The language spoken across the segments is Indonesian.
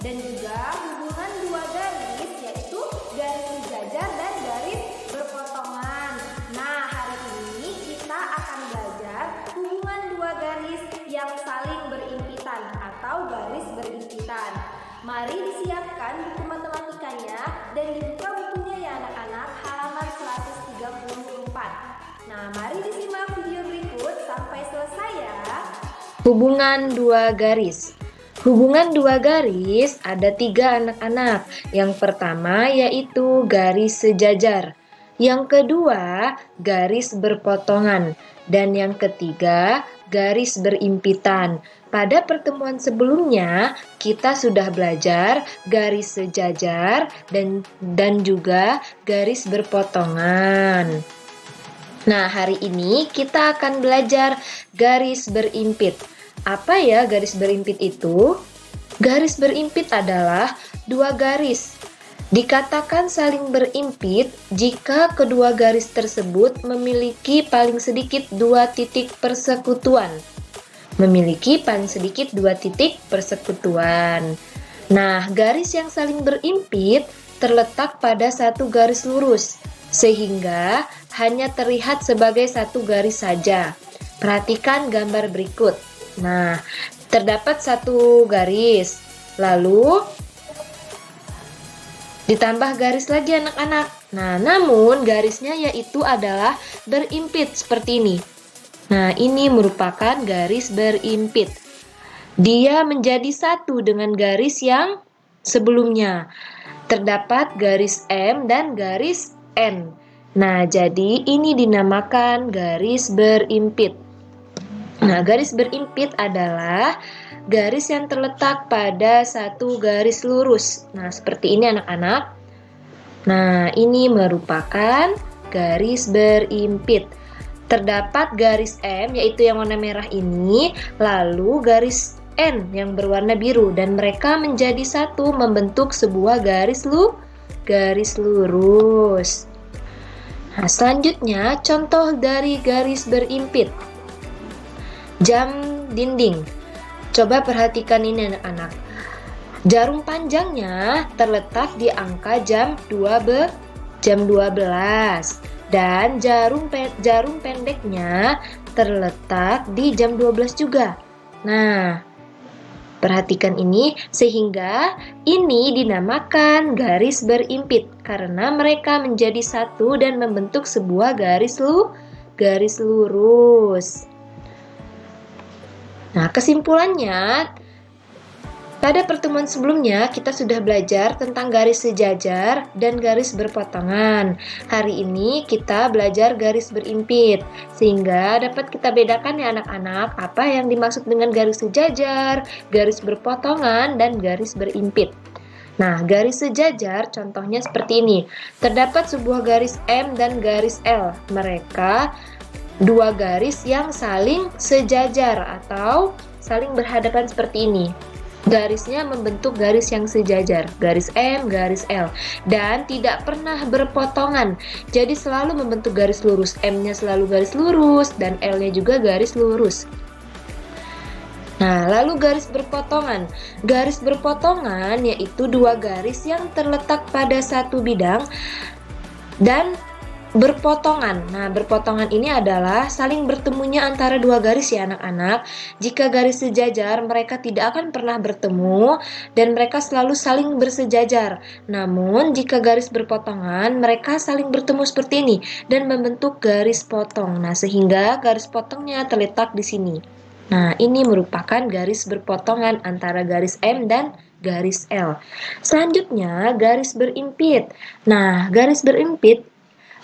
dan juga hubungan dua garis, yaitu garis sejajar dan garis berpotongan. Nah, hari ini kita akan belajar hubungan dua garis yang saling berimpitan atau garis berimpitan. Mari disiapkan buku matematikanya dan dibuka bukunya ya anak-anak, halaman 134. Nah, mari disimak video berikut sampai selesai ya. Hubungan dua garis. Hubungan dua garis ada 3 anak-anak. Yang pertama yaitu garis sejajar. Yang kedua garis berpotongan. Dan yang ketiga garis berimpitan. Pada pertemuan sebelumnya kita sudah belajar garis sejajar dan juga garis berpotongan. Nah, hari ini kita akan belajar garis berimpit. Apa ya garis berimpit itu? Garis berimpit adalah dua garis. Dikatakan saling berimpit jika kedua garis tersebut memiliki paling sedikit 2 titik persekutuan. Nah, garis yang saling berimpit terletak pada satu garis lurus, sehingga hanya terlihat sebagai satu garis saja. Perhatikan gambar berikut. Nah, terdapat satu garis, lalu ditambah garis lagi anak-anak. Nah, namun garisnya yaitu adalah berimpit seperti ini. Nah, ini merupakan garis berimpit. Dia menjadi satu dengan garis yang sebelumnya. Terdapat garis M dan garis N. Nah, jadi ini dinamakan garis berimpit. Nah, garis berimpit adalah garis yang terletak pada satu garis lurus. Nah, seperti ini anak-anak. Nah, ini merupakan garis berimpit. Terdapat garis M, yaitu yang warna merah ini, lalu garis N yang berwarna biru, dan mereka menjadi satu membentuk sebuah garis lurus. Nah, selanjutnya contoh dari garis berimpit. Jam dinding. Coba perhatikan ini anak-anak. Jarum panjangnya terletak di angka jam 12 dan jarum pendeknya terletak di jam 12 juga. Nah, perhatikan ini, sehingga ini dinamakan garis berimpit karena mereka menjadi satu dan membentuk sebuah garis lurus. Nah, kesimpulannya, pada pertemuan sebelumnya kita sudah belajar tentang garis sejajar dan garis berpotongan. Hari ini kita belajar garis berimpit, sehingga dapat kita bedakan ya anak-anak apa yang dimaksud dengan garis sejajar, garis berpotongan, dan garis berimpit. Nah, garis sejajar contohnya seperti ini. Terdapat sebuah garis M dan garis L. Mereka dua garis yang saling sejajar atau saling berhadapan seperti ini. Garisnya membentuk garis yang sejajar, garis M, garis L, dan tidak pernah berpotongan. Jadi selalu membentuk garis lurus. M-nya selalu garis lurus dan L-nya juga garis lurus. Nah, lalu garis berpotongan. Garis berpotongan yaitu dua garis yang terletak pada satu bidang dan berpotongan. Nah, berpotongan ini adalah saling bertemunya antara dua garis ya anak-anak. Jika garis sejajar, mereka tidak akan pernah bertemu dan mereka selalu saling bersejajar. Namun, jika garis berpotongan, mereka saling bertemu seperti ini dan membentuk garis potong. Nah, sehingga garis potongnya terletak di sini. Nah, ini merupakan garis berpotongan antara garis M dan garis L. Selanjutnya, garis berimpit. Nah, garis berimpit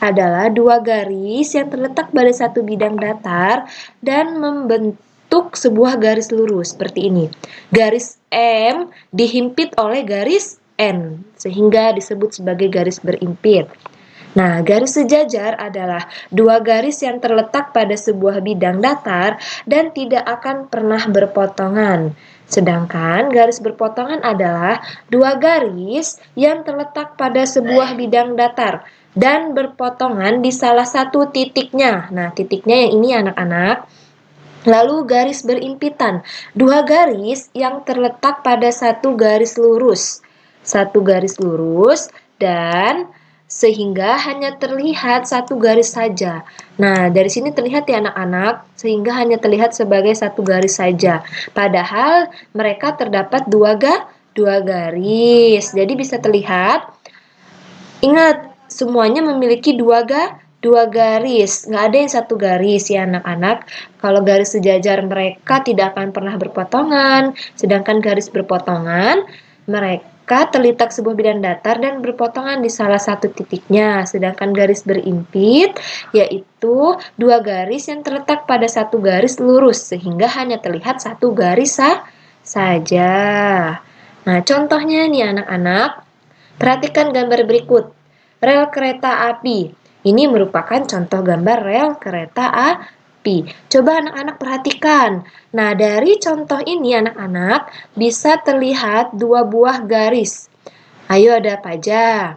adalah dua garis yang terletak pada satu bidang datar dan membentuk sebuah garis lurus seperti ini. Garis M dihimpit oleh garis N, sehingga disebut sebagai garis berimpit. Nah, garis sejajar adalah dua garis yang terletak pada sebuah bidang datar dan tidak akan pernah berpotongan. Sedangkan garis berpotongan adalah dua garis yang terletak pada sebuah bidang datar dan berpotongan di salah satu titiknya. Nah, titiknya yang ini anak-anak. Lalu garis berimpitan, dua garis yang terletak pada satu garis lurus. Satu garis lurus dan sehingga hanya terlihat satu garis saja. Nah, dari sini terlihat ya anak-anak, sehingga hanya terlihat sebagai satu garis saja. Padahal mereka terdapat dua garis. Jadi bisa terlihat. Ingat, semuanya memiliki dua garis, nggak ada yang satu garis ya anak-anak. Kalau garis sejajar mereka tidak akan pernah berpotongan, sedangkan garis berpotongan mereka terletak sebuah bidang datar dan berpotongan di salah satu titiknya. Sedangkan garis berimpit yaitu dua garis yang terletak pada satu garis lurus sehingga hanya terlihat satu garis saja. Nah, contohnya nih anak-anak, perhatikan gambar berikut. Rel kereta api. Ini merupakan contoh gambar rel kereta api. Coba anak-anak perhatikan. Nah, dari contoh ini anak-anak bisa terlihat dua buah garis. Ayo, ada apa aja?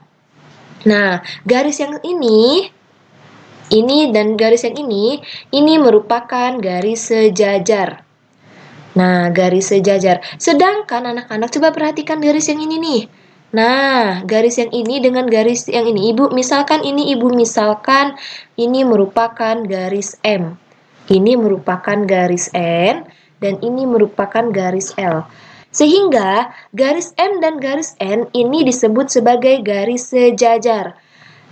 Nah, garis yang ini dan garis yang ini merupakan garis sejajar. Nah, garis sejajar. Sedangkan anak-anak coba perhatikan garis yang ini nih. Nah, garis yang ini dengan garis yang ini. Ibu misalkan ini merupakan garis M. Ini merupakan garis N dan ini merupakan garis L. Sehingga garis M dan garis N ini disebut sebagai garis sejajar.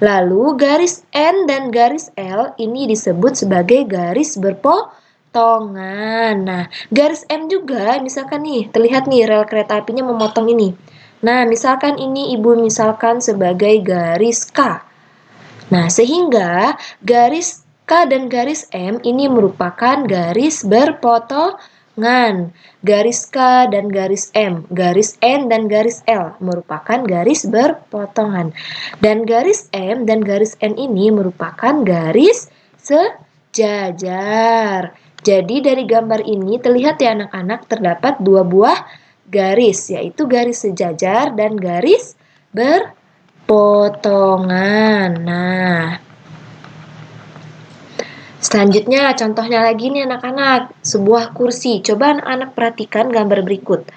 Lalu garis N dan garis L ini disebut sebagai garis berpotongan. Nah, garis M juga misalkan nih, terlihat nih rel kereta apinya memotong ini. Nah, misalkan ini ibu misalkan sebagai garis K. Nah, sehingga garis K dan garis M ini merupakan garis berpotongan. Garis K dan garis M, garis N dan garis L merupakan garis berpotongan. Dan garis M dan garis N ini merupakan garis sejajar. Jadi dari gambar ini terlihat ya anak-anak terdapat dua buah garis, yaitu garis sejajar dan garis berpotongan. Nah, selanjutnya contohnya lagi nih anak-anak, sebuah kursi. Coba anak-anak perhatikan gambar berikut.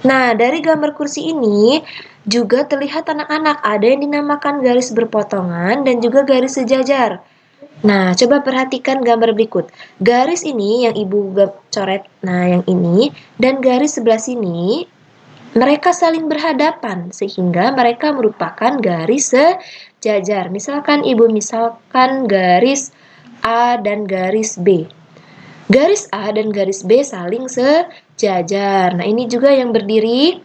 Nah, dari gambar kursi ini juga terlihat anak-anak ada yang dinamakan garis berpotongan dan juga garis sejajar. Nah, coba perhatikan gambar berikut. Garis ini yang ibu coret, nah yang ini, dan garis sebelah sini, mereka saling berhadapan sehingga mereka merupakan garis sejajar. Misalkan garis A dan garis B. Garis A dan garis B saling sejajar. Nah, ini juga yang berdiri.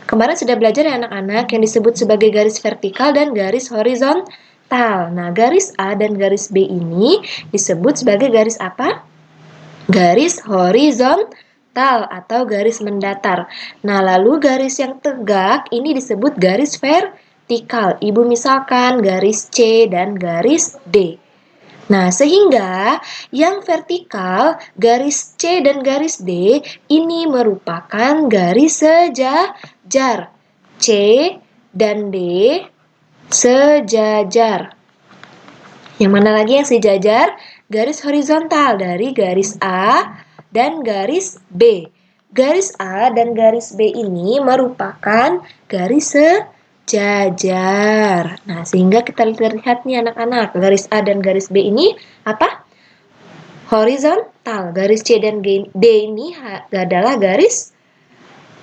Kemarin sudah belajar ya anak-anak yang disebut sebagai garis vertikal dan garis horizontal. Nah, garis A dan garis B ini disebut sebagai garis apa? Garis horizontal atau garis mendatar. Nah, lalu garis yang tegak ini disebut garis vertikal. Ibu misalkan garis C dan garis D. Nah, sehingga yang vertikal, garis C dan garis D ini merupakan garis sejajar. C dan D sejajar. Yang mana lagi yang sejajar? Garis horizontal dari garis A dan garis B. Garis A dan garis B ini merupakan garis sejajar. Nah, sehingga kita lihat nih anak-anak, garis A dan garis B ini apa? Horizontal. Garis C dan D ini adalah garis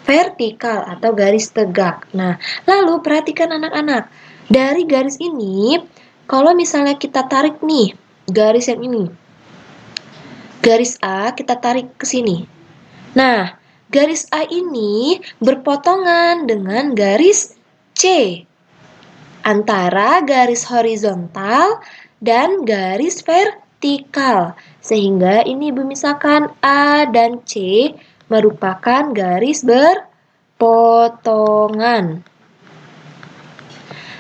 vertikal atau garis tegak. Nah, lalu perhatikan anak-anak. Dari garis ini, kalau misalnya kita tarik nih, garis yang ini. Garis A kita tarik ke sini. Nah, garis A ini berpotongan dengan garis C. Antara garis horizontal dan garis vertikal. Sehingga ini misalkan A dan C merupakan garis berpotongan.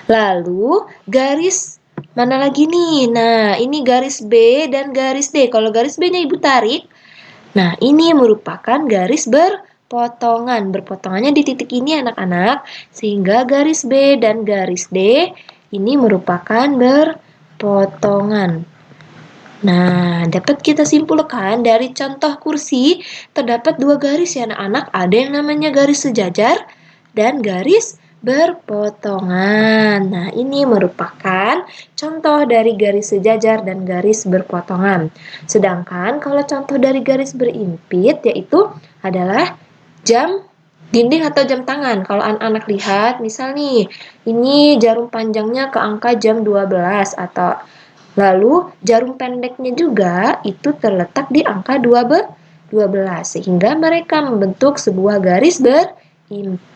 Lalu garis mana lagi nih? Nah, ini garis B dan garis D. Kalau garis B-nya ibu tarik, nah ini merupakan garis berpotongan. Berpotongannya di titik ini anak-anak, sehingga garis B dan garis D ini merupakan berpotongan. Nah, dapat kita simpulkan dari contoh kursi, terdapat dua garis ya anak-anak. Ada yang namanya garis sejajar dan garis berpotongan. Nah, ini merupakan contoh dari garis sejajar dan garis berpotongan. Sedangkan kalau contoh dari garis berimpit yaitu adalah jam dinding atau jam tangan. Kalau anak-anak lihat, misal nih, ini jarum panjangnya ke angka jam 12 atau lalu jarum pendeknya juga itu terletak di angka 12 sehingga mereka membentuk sebuah garis berimpit.